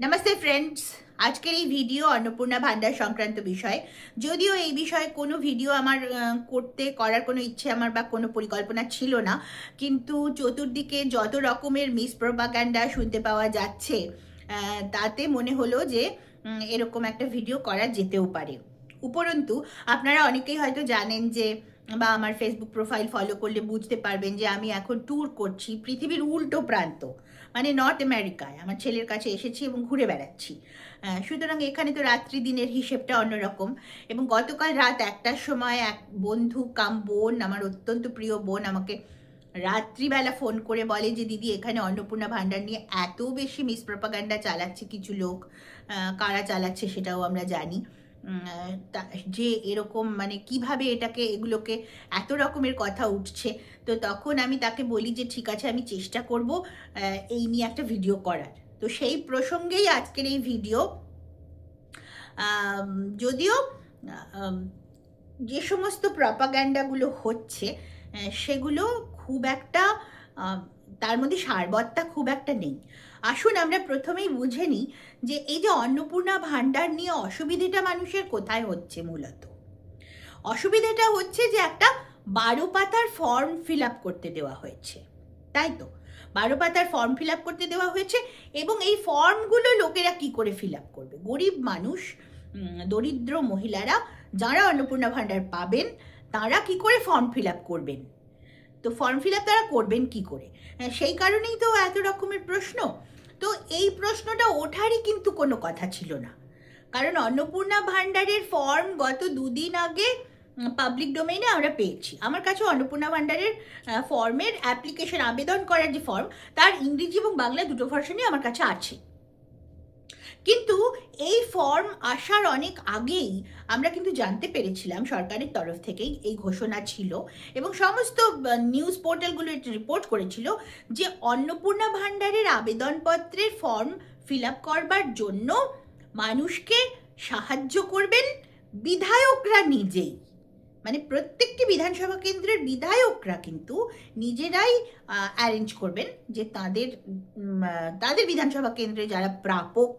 Namaste friends, আজকের এই video Annapurna ভান্ডার সংক্রান্ত বিষয়। যদিও এই বিষয়ে কোনো ভিডিও আমার করার কোনো ইচ্ছে আমার বা কোনো পরিকল্পনা ছিল না, কিন্তু চতুর্দিকে যত রকমের মিসপ্রোপাগান্ডা শুনতে পাওয়া যাচ্ছে, তাতে মনে হলো যে এরকম একটা ভিডিও করা যেতেও পারে। উপরন্তু আপনারা অনেকেই হয়তো জানেন যে, বা আমার ফেসবুক প্রোফাইল ফলো করলে বুঝতে পারবেন যে আমি এখন ট্যুর করছি পৃথিবীর উল্টো প্রান্ত, মানে নর্থ আমেরিকায় আমার ছেলের কাছে এসেছি এবং ঘুরে বেড়াচ্ছি। সুতরাং এখানে তো রাত্রি দিনের হিসেবটা অন্যরকম। এবং গতকাল রাত 1টার সময় এক বন্ধু কাম বোন, আমার অত্যন্ত প্রিয় বোন, আমাকে রাত্রিবেলা ফোন করে বলে যে দিদি, এখানে অন্নপূর্ণা ভান্ডার নিয়ে এত বেশি মিসপ্রোপাগান্ডা চালাচ্ছে কিছু লোক। কারা চালাচ্ছে সেটাও আমরা জানি। যে এরকম মানে কিভাবে এগুলোকে এত রকমের কথা উঠছে। তো তখন আমি তাকে বলি যে ঠিক আছে, আমি চেষ্টা করব এই নিয়ে একটা ভিডিও করার। তো সেই প্রসঙ্গেই আজকের এই ভিডিও। যদিও যে সমস্ত প্রপাগান্ডাগুলো হচ্ছে সেগুলো খুব একটা, তার মধ্যে সারবত্তা খুব একটা নেই। আসুন আমরা প্রথমেই বুঝে নিই যে এই যে অন্নপূর্ণা ভান্ডার নিয়ে অসুবিধেটা মানুষের কোথায় হচ্ছে। মূলত অসুবিধাটা হচ্ছে যে একটা 12 পাতার ফর্ম ফিল আপ করতে দেওয়া হয়েছে, তাই তো? 12 পাতার ফর্ম ফিল আপ করতে দেওয়া হয়েছে এবং এই ফর্মগুলো লোকেরা কি করে ফিল আপ করবে? গরিব মানুষ, দরিদ্র মহিলারা যারা অন্নপূর্ণা ভান্ডার পাবেন, তারা কি করে ফর্ম ফিল আপ করবেন? তো ফর্ম ফিল আপ তারা করবেন কি করে? সেই কারণেই তো এত রকমের প্রশ্ন। তো এই প্রশ্নটা ওঠারই কিন্তু কোনো কথা ছিল না, কারণ অন্নপূর্ণা ভান্ডারের ফর্ম গত 2 দিন আগে পাবলিক ডোমেইনে আমরা পেয়েছি। আমার কাছে অন্নপূর্ণা ভান্ডারের ফর্মের অ্যাপ্লিকেশন, আবেদন করার যে ফর্ম, তার ইংরেজি এবং বাংলা দুটো ভার্সনই আমার কাছে আছে। কিন্তু এই ফর্ম আসার অনেক আগেই আমরা কিন্তু জানতে পেরেছিলাম, সরকারের তরফ থেকেই এই ঘোষণা ছিল এবং সমস্ত নিউজ পোর্টালগুলো এটা রিপোর্ট করেছিল যে অন্নপূর্ণা ভান্ডারের আবেদনপত্রের ফর্ম ফিল আপ করবার জন্য মানুষকে সাহায্য করবেন বিধায়করা নিজেই। মানে প্রত্যেকটি বিধানসভা কেন্দ্রের বিধায়করা কিন্তু নিজেরাই অ্যারেঞ্জ করবেন যে তাদের বিধানসভা কেন্দ্রে যারা প্রাপক,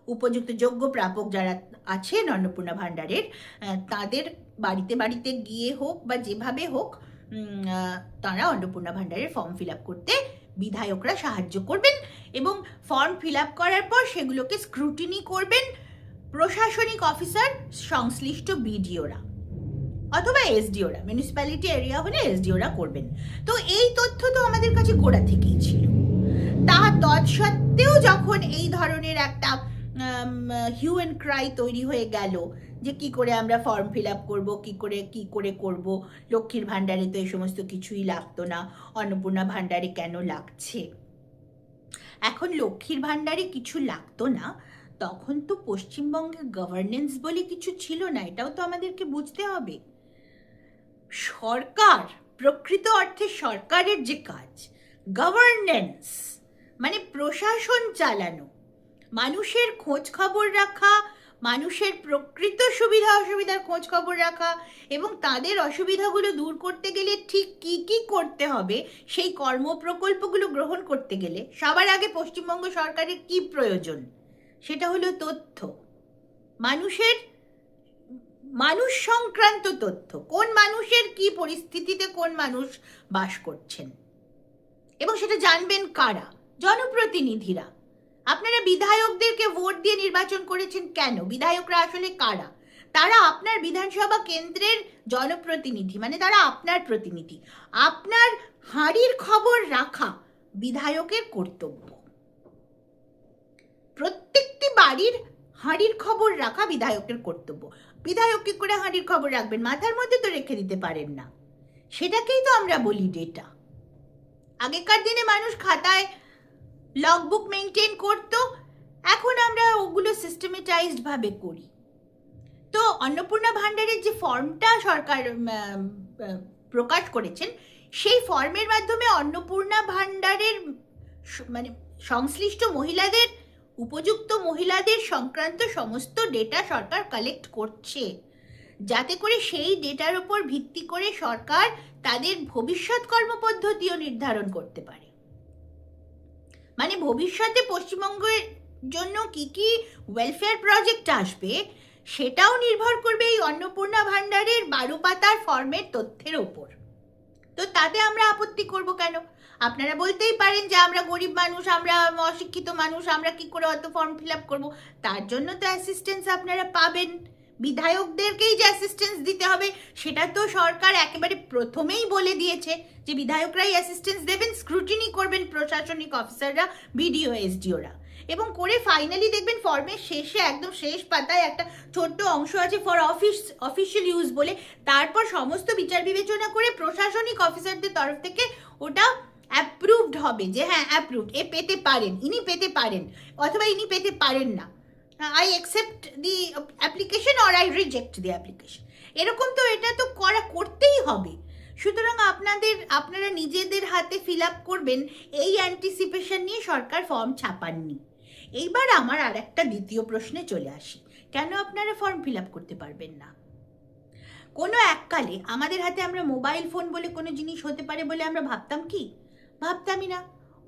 উপযুক্ত যোগ্য প্রাপক যারা আছেন অন্নপূর্ণা ভান্ডারের, তাদের বাড়িতে বাড়িতে গিয়ে হোক বা যেভাবে হোক, তারা অন্নপূর্ণা ভান্ডারের ফর্ম ফিল আপ করতে বিধায়করা সাহায্য করবেন এবং ফর্ম ফিল আপ করার পর সেগুলোকে স্ক্রুটিনি করবেন প্রশাসনিক অফিসার, সংশ্লিষ্ট বিডিওরা অথবা এসডিওরা, মিউনিসিপ্যালিটি এরিয়া হলে এসডিওরা করবেন। তো এই তথ্য তো আমাদের কাছে গোড়া থেকেই ছিল। তা তৎসত্ত্বেও যখন এই ধরনের একটা হিউ অ্যান্ড ক্রাই তৈরি হয়ে গেল যে কি করে আমরা ফর্ম ফিল আপ করবো, কি করে করব, লক্ষ্মীর ভাণ্ডারে তো এই সমস্ত কিছুই লাগতো না, অন্নপূর্ণা ভাণ্ডারে কেন লাগছে? এখন লক্ষ্মীর ভাণ্ডারে কিছু লাগতো না, তখন তো পশ্চিমবঙ্গের গভর্নেন্স বলে কিছু ছিল না, এটাও তো আমাদেরকে বুঝতে হবে। সরকার, প্রকৃত অর্থে সরকারের যে কাজ, গভর্নেন্স মানে প্রশাসন চালানো, মানুষের খোঁজ খবর রাখা, মানুষের প্রকৃত সুবিধা অসুবিধার খোঁজ খবর রাখা এবং তাদের অসুবিধাগুলো দূর করতে গেলে ঠিক কি কি করতে হবে, সেই কর্ম প্রকল্পগুলো গ্রহণ করতে গেলে সবার আগে পশ্চিমবঙ্গ সরকারের কি প্রয়োজন? সেটা হলো তথ্য, মানুষ সংক্রান্ত তথ্য। কোন মানুষের কি পরিস্থিতিতে কোন মানুষ বাস করছেন এবং সেটা জানবেন কারা? জনপ্রতিনিধিরা। আপনারা বিধায়কদেরকে ভোট দিয়ে নির্বাচন করেছেন কেন? বিধায়করা আসলে কারা? তারা আপনার বিধানসভা কেন্দ্রের জনপ্রতিনিধি, মানে তারা আপনার প্রতিনিধি। আপনার হাঁড়ির খবর রাখা বিধায়কের কর্তব্য। প্রত্যেকটি বাড়ির হাঁড়ির খবর রাখা বিধায়কের কর্তব্য। বিধায়ক কি করে হাঁড়ির খবর রাখবেন? মাথার মধ্যে তো রেখে দিতে পারেন না। সেটাকেই তো আমরা বলি ডেটা। আগেকার দিনে মানুষ খাতায় লগবুক মেনটেন করত, এখন আমরা ওগুলো সিস্টেমেটাইজড ভাবে করি। তো অন্নপূর্ণা ভান্ডারের যে ফর্মটা সরকার প্রকাশ করেছেন, সেই ফর্মের মাধ্যমে অন্নপূর্ণা ভান্ডারের মানে সংশ্লিষ্ট মহিলাদের, উপযুক্ত মহিলাদের সংক্রান্ত সমস্ত ডেটা সরকার কালেক্ট করছে, যাতে করে সেই ডেটার উপর ভিত্তি করে সরকার তাদের ভবিষ্যৎ কর্মপদ্ধতিও নির্ধারণ করতে পারে। মানে ভবিষ্যতে পশ্চিমবঙ্গের জন্য কি কি ওয়েলফেয়ার প্রজেক্ট আসবে সেটাও নির্ভর করবে এই অন্নপূর্ণা ভাণ্ডারের 12 পাতার ফর্মের তথ্যের ওপর। তো তাতে আমরা আপত্তি করব কেন? আপনারা বলতেই পারেন যে আমরা গরিব মানুষ, আমরা অশিক্ষিত মানুষ, আমরা কি করে অত ফর্ম ফিল আপ করবো। তার জন্য তো অ্যাসিস্ট্যান্স আপনারা পাবেন। বিধায়কদেরকেই যে অ্যাসিস্ট্যান্স দিতে হবে সেটা তো সরকার একেবারে প্রথমেই বলে দিয়েছে যে বিধায়করাই অ্যাসিস্ট্যান্স দেবেন, স্ক্রুটিনি করবেন প্রশাসনিক অফিসাররা, বিডিও এসডিওরা, এবং করে ফাইনালি দেখবেন ফর্মের শেষে একদম শেষ পাতায় একটা ছোট্ট অংশ আছে ফর অফিসিয়াল ইউজ বলে। তারপর সমস্ত বিচার বিবেচনা করে প্রশাসনিক অফিসারদের তরফ থেকে ওটা অ্যাপ্রুভড হবে যে হ্যাঁ অ্যাপ্রুভড, এ পেতে পারেন, ইনি পেতে পারেন, অথবা ইনি পেতে পারেন না, I accept the application or I reject the application. এরকম তো এটা তো করতেই হবে। সুতরাং আপনারা নিজেদের হাতে ফিল আপ করবেন, এই অ্যান্টিসিপেশন নিয়ে সরকার ফর্ম ছাপাননি। এইবার আমার আর একটা দ্বিতীয় প্রশ্নে চলে আসি, কেন আপনারা ফর্ম ফিল আপ করতে পারবেন না? কোনো এককালে আমাদের হাতে আমরা মোবাইল ফোন বলে কোনো জিনিস হতে পারে বলে আমরা ভাবতাম কি? ভাবতামই না।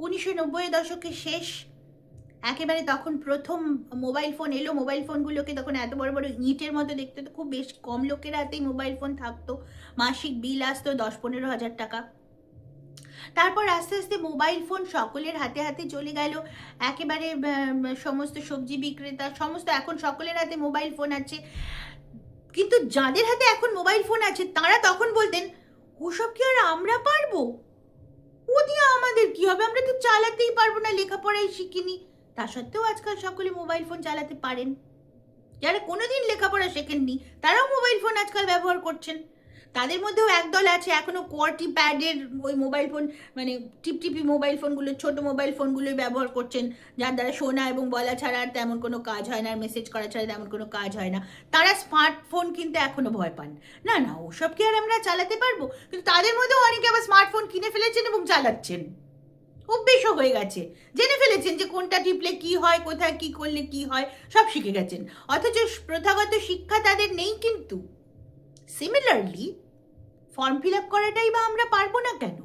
1990 দশকের শেষ একেবারে তখন প্রথম মোবাইল ফোন এলো। মোবাইল ফোনগুলোকে তখন এত বড় বড় ইটের মতো দেখতে, তো খুব বেশ কম লোকের হাতেই মোবাইল ফোন থাকতো। মাসিক বিল আসতো 10-15 হাজার টাকা। তারপর আস্তে আস্তে মোবাইল ফোন সকলের হাতে হাতে চলে গেল। একেবারে সমস্ত সবজি বিক্রেতা সমস্ত এখন সকলের হাতে মোবাইল ফোন আছে। কিন্তু যাদের হাতে এখন মোবাইল ফোন আছে তারা তখন বলতেন ওসব কি আর আমরা পারবো, ও দিয়ে আমাদের কি হবে, আমরা তো চালাতেই পারবো না, লেখাপড়াই শিখিনি। তা সত্ত্বেও আজকাল সকলে মোবাইল ফোন চালাতে পারেন। যারা কোনোদিন লেখাপড়া শেখেননি তারাও মোবাইল ফোন আজকাল ব্যবহার করছেন। তাদের মধ্যেও একদল আছে এখনো কোয়ার্টি প্যাডের ওই মোবাইল ফোন, মানে টিপটিপি মোবাইল ফোনগুলো, ছোট মোবাইল ফোনগুলোই ব্যবহার করছেন, যার দ্বারা শোনা এবং বলা ছাড়া আর তেমন কোনো কাজ হয় না, আর মেসেজ করা ছাড়া তেমন কোনো কাজ হয় না। তারা স্মার্টফোন কিনতে এখনো ভয় পান। না না, ওসব কি আর আমরা চালাতে পারবো? কিন্তু তাদের মধ্যেও অনেকে আবার স্মার্টফোন কিনে ফেলেছেন এবং চালাচ্ছেন, অভ্যেসও হয়ে গেছে, জেনে ফেলেছেন যে কোনটা টিপলে কি হয়, কোথায় কি করলে কি হয়, সব শিখে গেছেন। অথচ প্রথাগত শিক্ষা তাদের নেই। কিন্তু সিমিলারলি ফর্ম ফিল আপ করাটাই বা আমরা পারবো না কেন?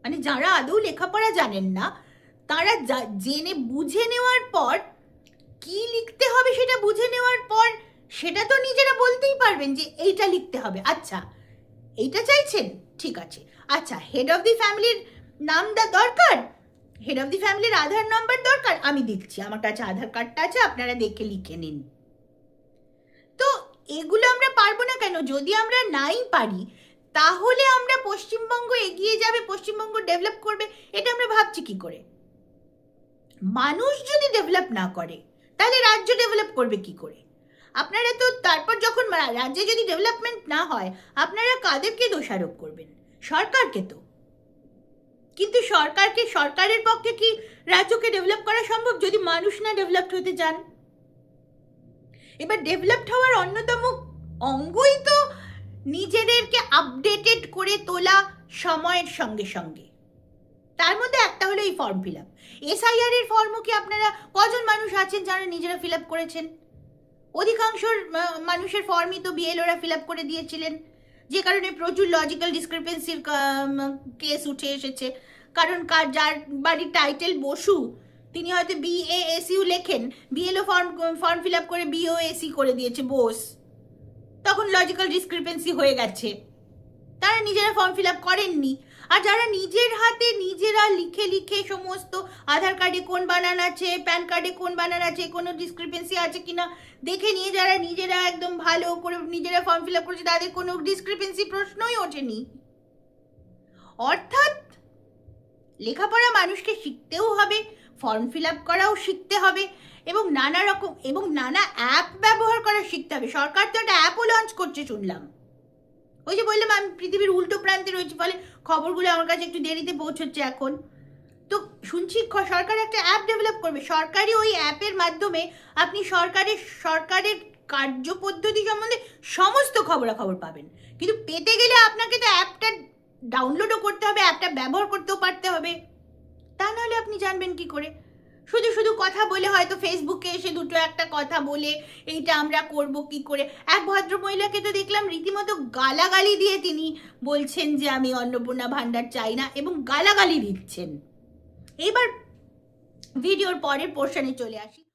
মানে যারা আদৌ লেখাপড়া জানেন না তারা জেনে বুঝে নেওয়ার পর কি লিখতে হবে সেটা বুঝে নেওয়ার পর সেটা তো নিজেরা বলতেই পারবেন যে এইটা লিখতে হবে। আচ্ছা এইটা চাইছেন, ঠিক আছে। আচ্ছা হেড অফ দি ফ্যামিলির নাম দরকার, হেড অফ দি ফ্যামিলির আধার নাম্বার দরকার, আমি দিচ্ছি, আমার কাছে আধার কার্ডটা আছে, আপনারা দেখে লিখে নিন। তো এগুলো আমরা পারবো না কেন? যদি আমরা নাই পারি তাহলে আমরা পশ্চিমবঙ্গ এগিয়ে যাবে, পশ্চিমবঙ্গ ডেভেলপ করবে, এটা আমরা ভাবছি কি করে? মানুষ যদি ডেভেলপ না করে তাহলে রাজ্য ডেভেলপ করবে কি করে? আপনারা তো তারপর যখন রাজ্যে যদি ডেভেলপমেন্ট না হয় আপনারা কাদেরকে দোষারোপ করবেন? সরকারকে তো। কিন্তু সরকারের পক্ষে কি রাজ্যকে ডেভেলপ করা সম্ভব যদি মানুষ না ডেভেলপড হতে চান? এবার ডেভেলপড হওয়ার অন্যতম অঙ্গই তো নিজেদেরকে আপডেটেড করে তোলা সময়ের সঙ্গে সঙ্গে। তার মধ্যে একটা হলো এই ফর্ম ফিল আপ। এসআইআর এর ফর্মও কি আপনারা কজন মানুষ আছেন যারা নিজেরা ফিল আপ করেছেন? অধিকাংশ মানুষের ফর্মই তো বিএলওরা ফিল আপ করে দিয়েছিলেন, যে কারণে প্রচুর লজিক্যাল ডিসক্রিপেন্সির কেস উঠে এসেছে। কারণ যার বাড়ির টাইটেল বসু তিনি হয়তো BASU লেখেন, বিএলও ফর্ম ফিল আপ করে BOAC করে দিয়েছে বোস, তখন লজিক্যাল ডিসক্রিপেন্সি হয়ে গেছে, তারা নিজেরা ফর্ম ফিল আপ করেননি। আর যারা নিজের হাতে নিজেরা লিখে লিখে সমস্ত আধার কার্ডে কোন বানান আছে, প্যান কার্ডে কোন বানান আছে, কোনো ডিসক্রিপেন্সি আছে কিনা দেখে নিয়ে যারা নিজেরা একদম ভালো করে নিজেরা ফর্ম ফিল আপ করেছে, তাদের কোনো ডিসক্রিপেন্সি প্রশ্নই ওঠেনি। অর্থাৎ লেখাপড়া মানুষকে শিখতেও হবে, ফর্ম ফিল আপ করাও শিখতে হবে, এবং নানা অ্যাপ ব্যবহার করা শিখতে হবে। সরকার তো একটা অ্যাপও লঞ্চ করছে শুনলাম। ওই যে বললাম আমি পৃথিবীর উল্টো প্রান্তে রয়েছে, ফলে খবরগুলো আমার কাছে একটু দেরিতে পৌঁছচ্ছে এখন। তো শুনছি সরকার একটা অ্যাপ ডেভেলপ করবে, সরকারি ওই অ্যাপের মাধ্যমে আপনি সরকারের কার্যপদ্ধতি সম্বন্ধে সমস্ত খবরাখবর পাবেন। কিন্তু পেতে গেলে আপনাকে তো অ্যাপটা ডাউনলোডও করতে হবে, অ্যাপটা ব্যবহার করতেও পারতে হবে, তা নাহলে আপনি জানবেন কি করে? শুধু শুধু কথা বলে, হয়তো ফেসবুকে এসে দুটো একটা কথা বলে এইটা আমরা করব কি করে। এক ভদ্র মহিলাকে তো দেখলাম রীতিমতো গালাগালি দিয়ে তিনি বলছেন যে আমি অন্নপূর্ণা ভাণ্ডার চাই না, এবং গালাগালি দিচ্ছেন। এবার ভিডিওর পরের পোর্শনে চলে আসি।